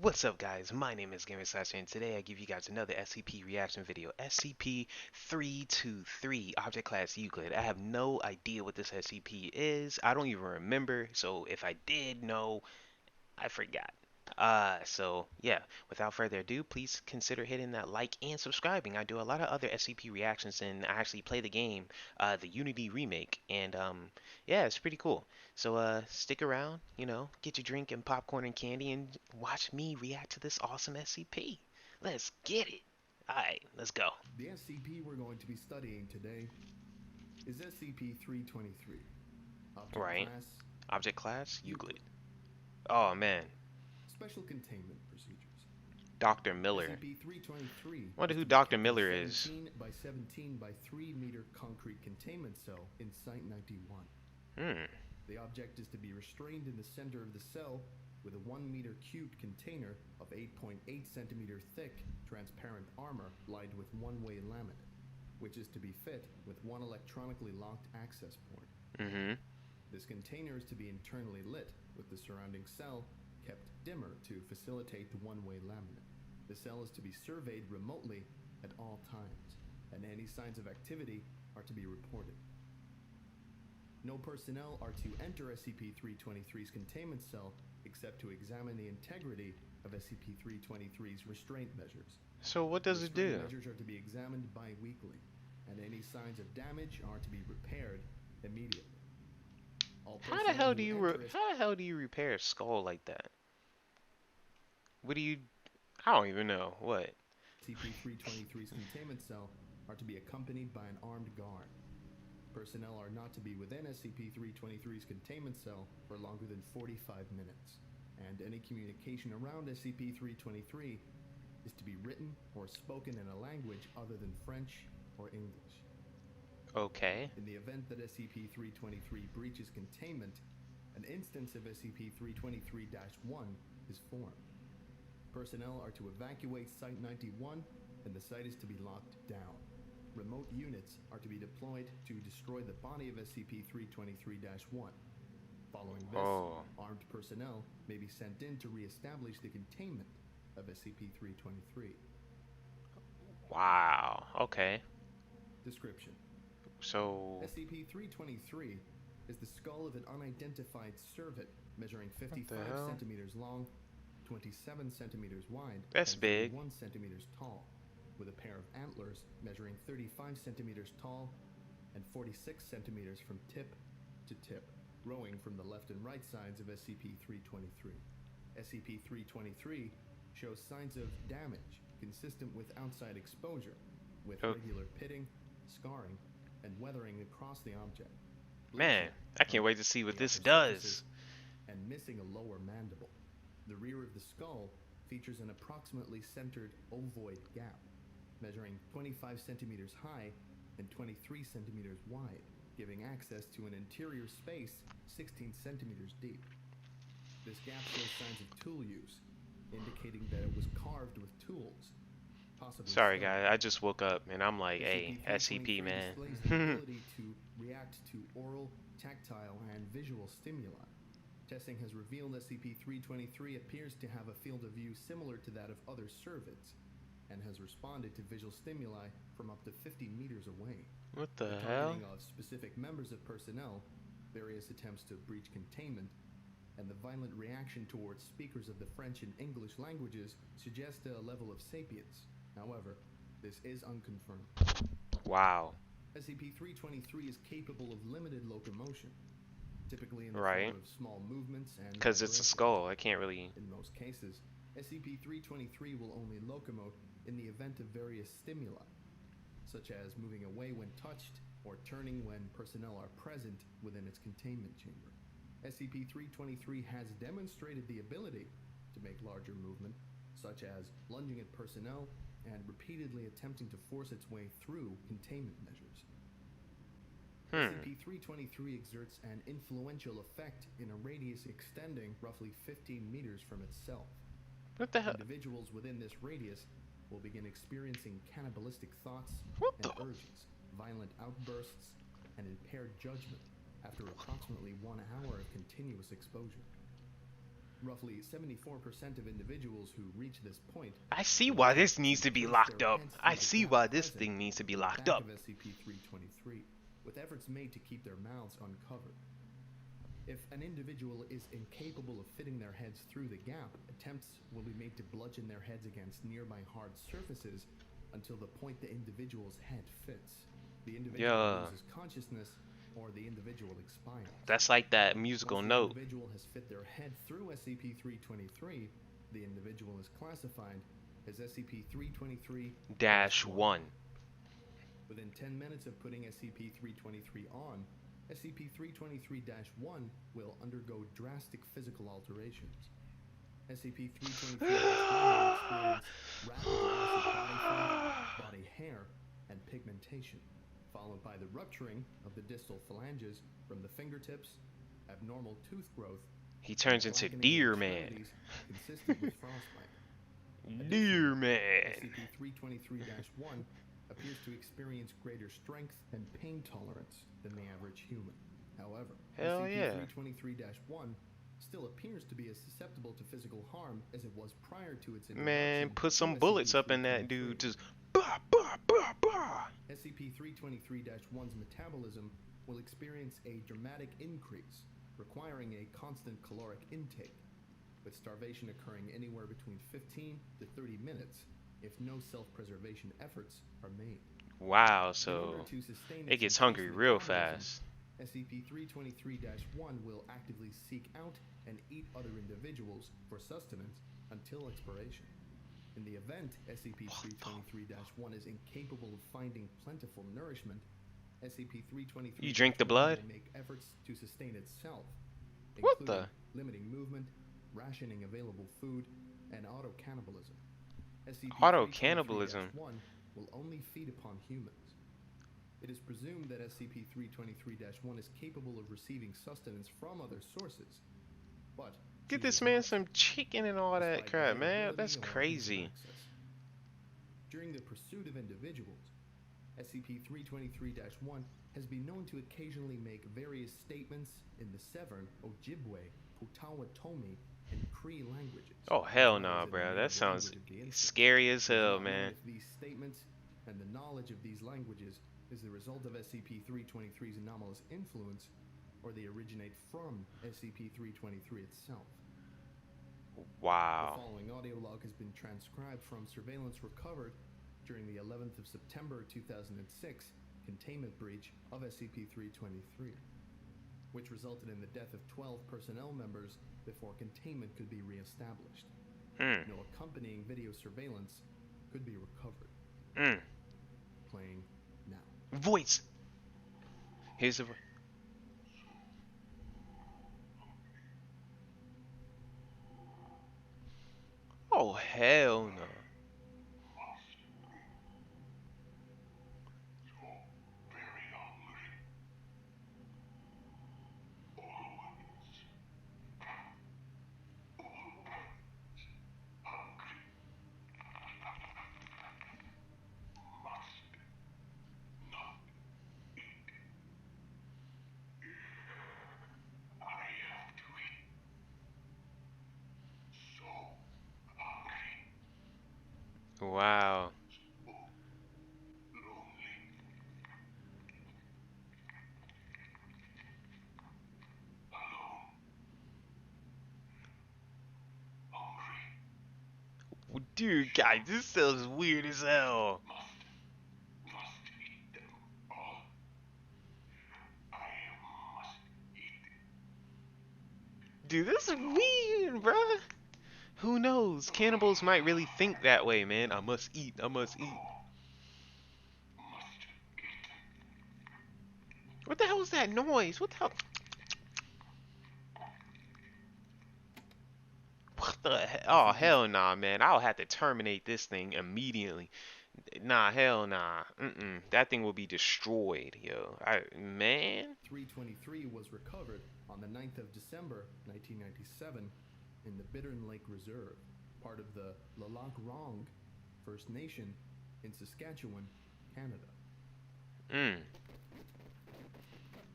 What's up, guys? My name is GamerSlasher, and today I give you guys another SCP reaction video. SCP-323, Object Class Euclid. I have no idea what this SCP is. I don't even remember, so if I did know, I forgot. So yeah, without further ado, please consider hitting that like and subscribing. I do a lot of other SCP reactions, and I actually play the game, the Unity remake, and yeah, it's pretty cool. So stick around, get your drink and popcorn and candy, and watch me react to this awesome SCP. Let's get it. All right, let's go. The SCP we're going to be studying today is SCP-323. Object Right. Class Object class Euclid. Euclid. Oh man, Special Containment Procedures. Dr. Miller. SCP-323 Wonder is who to be Dr. kept in a Miller is. 17 by 17 by 3 meter concrete containment cell in Site-91. Hmm. The object is to be restrained in the center of the cell with a 1 meter cubed container of 8.8 centimeter thick transparent armor lined with one-way laminate, which is to be fit with one electronically locked access port. Mm-hmm. This container is to be internally lit, with the surrounding cell kept dimmer to facilitate the one-way laminate. The cell is to be surveyed remotely at all times, and any signs of activity are to be reported. No personnel are to enter SCP-323's containment cell except to examine the integrity of SCP-323's restraint measures. So what does it do? Restraint measures are to be examined bi-weekly, and any signs of damage are to be repaired immediately. How the hell do you repair a skull like that? What do you? I don't even know. What? SCP-323's containment cell are to be accompanied by an armed guard. Personnel are not to be within SCP-323's containment cell for longer than 45 minutes, and any communication around SCP-323 is to be written or spoken in a language other than French or English. Okay. In the event that SCP-323 breaches containment, an instance of SCP-323-1 is formed. Personnel are to evacuate Site-91, and the site is to be locked down. Remote units are to be deployed to destroy the body of SCP-323-1. Following this, armed personnel may be sent in to re-establish the containment of SCP-323. Wow. Okay. Description. So. SCP-323 is the skull of an unidentified cervid measuring 55 centimeters long, 27 centimeters wide, That's and big. 1 centimeters tall, with a pair of antlers measuring 35 centimeters tall and 46 centimeters from tip to tip, growing from the left and right sides of SCP-323. SCP-323 shows signs of damage consistent with outside exposure, with regular pitting, scarring, and weathering across the object. Man, I can't wait to see what this does. And missing a lower mandible. The rear of the skull features an approximately centered ovoid gap, measuring 25 centimeters high and 23 centimeters wide, giving access to an interior space 16 centimeters deep. This gap shows signs of tool use, indicating that it was carved with tools. Sorry, guys, I just woke up and I'm like, hey, SCP, man. Displays the ability to react to oral, tactile, and visual stimuli. Testing has revealed SCP-323 appears to have a field of view similar to that of other cervids, and has responded to visual stimuli from up to 50 meters away. What the hell? Targeting of specific members of personnel, various attempts to breach containment, and the violent reaction towards speakers of the French and English languages suggest a level of sapience. However, this is unconfirmed. Wow. SCP-323 is capable of limited locomotion, typically in the Right. form of small movements and Because it's a skull, I can't really. In most cases, SCP-323 will only locomote in the event of various stimuli, such as moving away when touched or turning when personnel are present within its containment chamber. SCP-323 has demonstrated the ability to make larger movement, such as lunging at personnel and repeatedly attempting to force its way through containment measures. SCP-323 exerts an influential effect in a radius extending roughly 15 meters from itself. What the hell? Individuals within this radius will begin experiencing cannibalistic thoughts and urges, violent outbursts, and impaired judgment after approximately 1 hour of continuous exposure. Roughly 74% of individuals who reach this point I see will why this attempt needs to to be place locked their up. heads I through the see gap why this present thing needs to be in the locked back up. of SCP-323, with efforts made to keep their mouths uncovered. If an individual is incapable of fitting their heads through the gap, attempts will be made to bludgeon their heads against nearby hard surfaces until the point the individual's head fits. The individual Yeah, loses consciousness, or the individual expires. that's like that musical Once the note. individual has fit their head through SCP-323, the individual is classified as SCP-323-1. Dash one. Within 10 minutes of putting SCP-323 on, SCP-323-1 will undergo drastic physical alterations. SCP-323-1 will experience rapid loss of body fat, body hair, and pigmentation, followed by the rupturing of the distal phalanges from the fingertips, abnormal tooth growth, He turns and into blackening of Deer Man. extremities consistent with frostbite. Deer Additionally, Man. SCP-323-1 appears to experience greater strength and pain tolerance than the average human. However, Hell yeah. SCP-323-1 still appears to be as susceptible to physical harm as it was prior to its introduction. Man, put to some bullets up in that SCP-323. dude. Just bah, bah, bah, bah. SCP-323-1's metabolism will experience a dramatic increase, requiring a constant caloric intake, with starvation occurring anywhere between 15 to 30 minutes if no self-preservation efforts are made. Wow, In so order to sustain it its gets increased hungry real metabolism, fast. SCP-323-1 will actively seek out and eat other individuals for sustenance until expiration. In the event SCP-323-1 is incapable of finding plentiful nourishment, SCP-323 You drink the blood? will make efforts to sustain itself, What including the? limiting movement, rationing available food, and auto-cannibalism. Auto-cannibalism? SCP-323-1 will only feed upon humans. It is presumed that SCP-323-1 is capable of receiving sustenance from other sources, but Get this chooses man not some to, chicken and all that despite crap, man. availability That's or ease of crazy. access. During the pursuit of individuals, SCP-323-1 has been known to occasionally make various statements in the Severn, Ojibwe, Potawatomi, and Cree languages. Oh hell as well nah, as in the bro. That native sounds language of the instance. scary as It is hell, not known man. if these statements and the knowledge of these languages is the result of SCP-323's anomalous influence, or they originate from SCP-323 itself. The Wow. following audio log has been transcribed from surveillance recovered during the 11th of September 2006 containment breach of SCP-323, which resulted in the death of 12 personnel members before containment could be re-established. No accompanying video surveillance could be recovered. Playing now. Voice. Here's the. Oh hell no. Wow. Dude, guys, this sounds weird as hell. Dude, this is weird, bruh. Who knows? Cannibals might really think that way, man. I must eat. I must eat. What the hell is that noise? What the hell? What the hell? Oh, hell nah, man. I'll have to terminate this thing immediately. Nah, hell nah. That thing will be destroyed, yo. Man. 323 was recovered on the 9th of December 1997 in the Bittern Lake Reserve, part of the Lac Rong First Nation in Saskatchewan, Canada.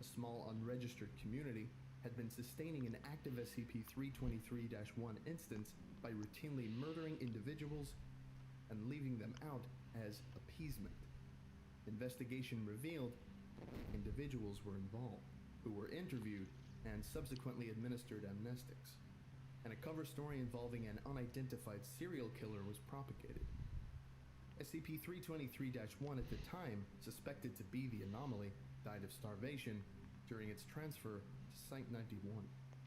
A small unregistered community had been sustaining an active SCP-323-1 instance by routinely murdering individuals and leaving them out as appeasement. Investigation revealed individuals were involved, who were interviewed and subsequently administered amnestics, and a cover story involving an unidentified serial killer was propagated. SCP-323-1 at the time, suspected to be the anomaly, died of starvation during its transfer to Site-91.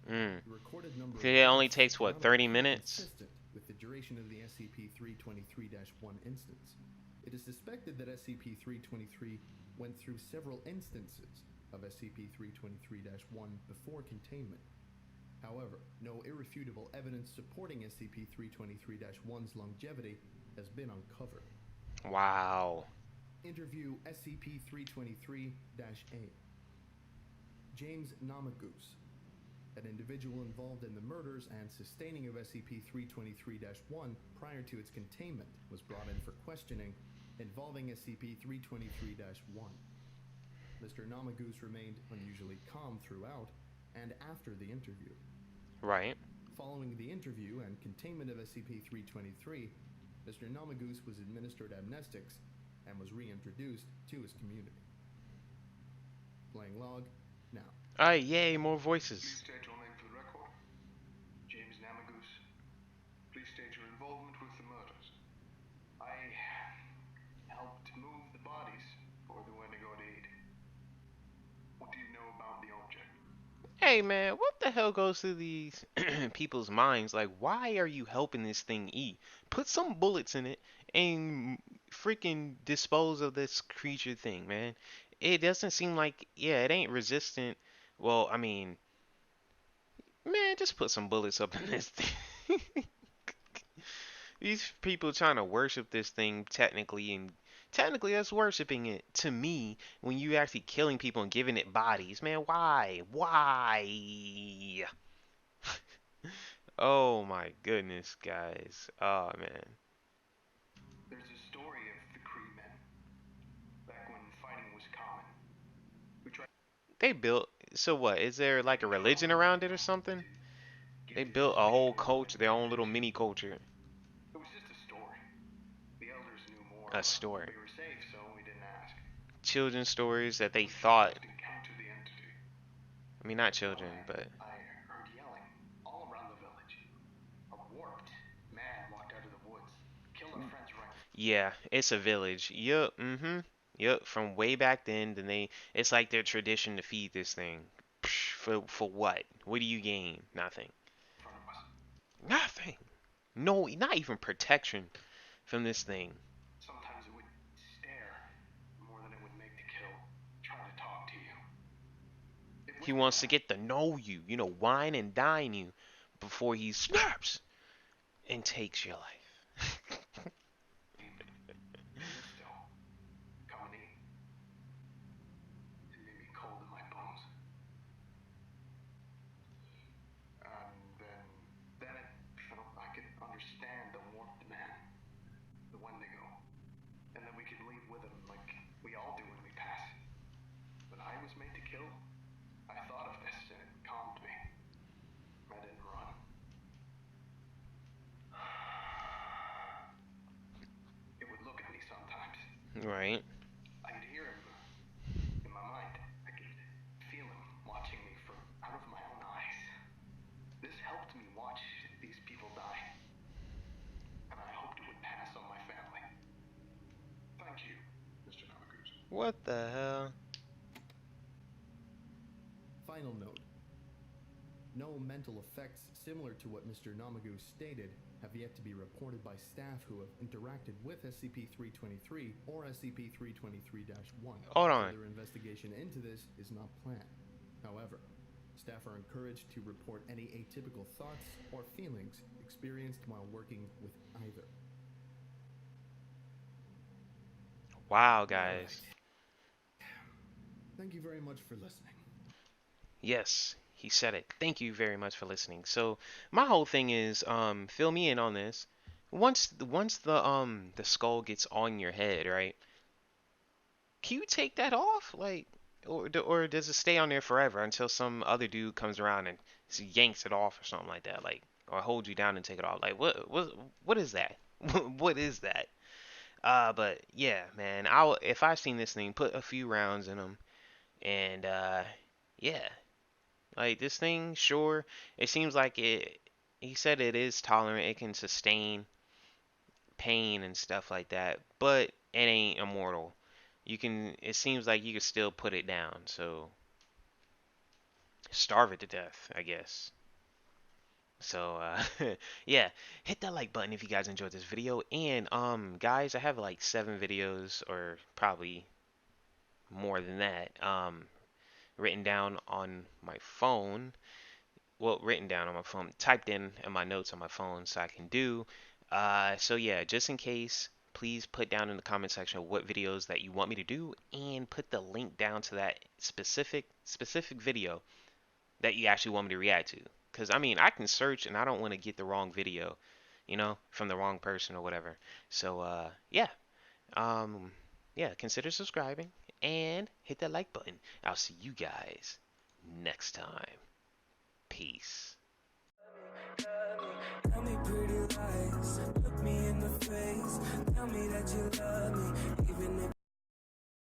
Mm. The recorded number of It only deaths takes, cannot what, 30 appear minutes? consistent with the duration of the SCP-323-1 instance. It is suspected that SCP-323 went through several instances of SCP-323-1 before containment. However, no irrefutable evidence supporting SCP-323-1's longevity has been uncovered. Wow. Interview SCP-323-A. James Namagoose, an individual involved in the murders and sustaining of SCP-323-1 prior to its containment, was brought in for questioning involving SCP-323-1. Mr. Namagoose remained unusually calm throughout and after the interview. Right. Following the interview and containment of SCP-323, Mr. Namagoose was administered amnestics and was reintroduced to his community. Playing log now. Alright, yay, more voices. Please state your name for the record. James Namagoose. Please state your involvement with the murders. I helped move the bodies for the Wendigo aid. What do you know about the object? Hey man, what the hell goes through these people's minds? Like, why are you helping this thing eat? Put some bullets in it and freaking dispose of this creature thing, man. It doesn't seem like, yeah, it ain't resistant. Well, I mean, man, just put some bullets up in this thing. These people trying to worship this thing technically, and technically that's worshiping it to me when you actually killing people and giving it bodies. Man, why? Why? Oh my goodness, guys. Oh man. There's a story of the Cree men. Back when fighting was common. We tried They built, so what? Is there like a religion around it or something? They built a whole culture, their own little mini culture. It was just a story. The elders knew more. A story. We were safe, so we didn't ask. Children's stories that they thought, Just encountered the entity. I mean, not children, but I heard yelling all around the village. A warped man walked out of the woods. Killed our friends right. yeah, it's a village. Yup, mm-hmm. Yup, from way back then, it's like their tradition to feed this thing. Psh, for what? What do you gain? Nothing. In front of us. Nothing. No, not even protection from this thing. Sometimes it would stare more than it would make to kill. Try to talk to you. It He would wants to get to know you, wine and dine you before he snaps and takes your life. still coming in. It made me cold in my bones. And then it felt I could understand the warped man, the Wendigo, and that we could leave with him like we all do when we pass. When I was made to kill, I thought of this and it calmed me. I didn't run. It would look at me sometimes. Right. I could hear him in my mind. I could feel him watching me from out of my own eyes. This helped me watch these people die. And I hoped it would pass on my family. Thank you, Mr. Namagoose. What the hell? Final note. No mental effects similar to what Mr. Namagoose stated have yet to be reported by staff who have interacted with SCP-323 or SCP-323-1. Hold on. Further investigation into this is not planned. However, staff are encouraged to report any atypical thoughts or feelings experienced while working with either. Wow, guys. Thank you very much for listening. Yes, he said it. Thank you very much for listening. So my whole thing is, fill me in on this. Once the skull gets on your head, right? Can you take that off? Like, or does it stay on there forever until some other dude comes around and yanks it off or something like that, like, or hold you down and take it off? Like, what is that? What is that? But yeah, man, I'll if I seen this thing, put a few rounds in them, and yeah, like this thing, sure, it seems like it. He said it is tolerant, it can sustain pain and stuff like that, but it ain't immortal. You can. It seems like you can still put it down, so starve it to death, I guess. So yeah, hit that like button if you guys enjoyed this video. And guys, I have like 7 videos or probably more than that written down on my phone. Well, written down on my phone, typed in my notes on my phone so I can do. So yeah, just in case, please put down in the comment section what videos that you want me to do and put the link down to that specific video that you actually want me to react to. Because, I mean, I can search and I don't want to get the wrong video, from the wrong person or whatever. So, yeah. Um, yeah, consider subscribing and hit that like button. I'll see you guys next time. Peace. Tell me pretty lies, look me in the face. Tell me that you love me.